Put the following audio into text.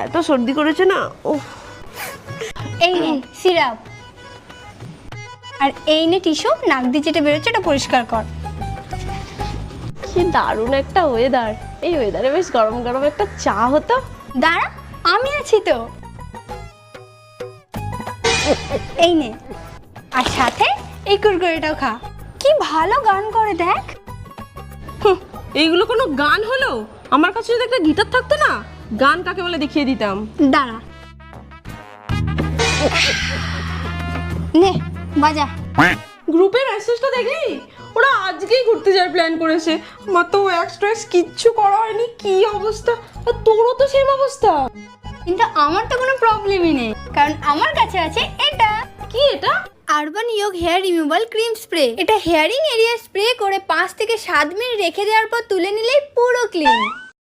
এত সর্দি করেছে না। ও এই নে সিরাপ, আর এই নে টিস্যু, নাক দিয়ে যেটা বেরোচ্ছে এটা পরিষ্কার কর। কি দারুণ একটা ওয়েদার, এই ওয়েদারে বেশ গরম গরম একটা চা হতো। দাঁড়া, আমি আছি তো। এই নে, আর সাথে এই কুরকুরেটাও খা। কি ভালো গান করে দেখ। এইগুলো কোনো গান হলো? আমার কাছে যদি একটা গিটার থাকতো না, গান কাকে বলে দেখিয়ে দিতাম। দাঁড়া, নে বাজা। গ্রুপের মেসেজটা দেখলি? ওরা আজকেই ঘুরতে যাওয়ার প্ল্যান করেছে। আমার তো ওয়্যাক্স টোয়্যাক্স কিচ্ছু করা হয়নি, কি অবস্থা। আর তোরও তো সেম অবস্থা। কিন্তু আমার তো কোনো প্রবলেমই নেই, কারণ আমার কাছে আছে এটা। কি এটা? Urban Yog hair removal cream spray. এটা হেয়ারিং এরিয়া স্প্রে করে 5 থেকে 7 মিনিট রেখে দেওয়ার পর তুলে নিলেই পুরো ক্লিন।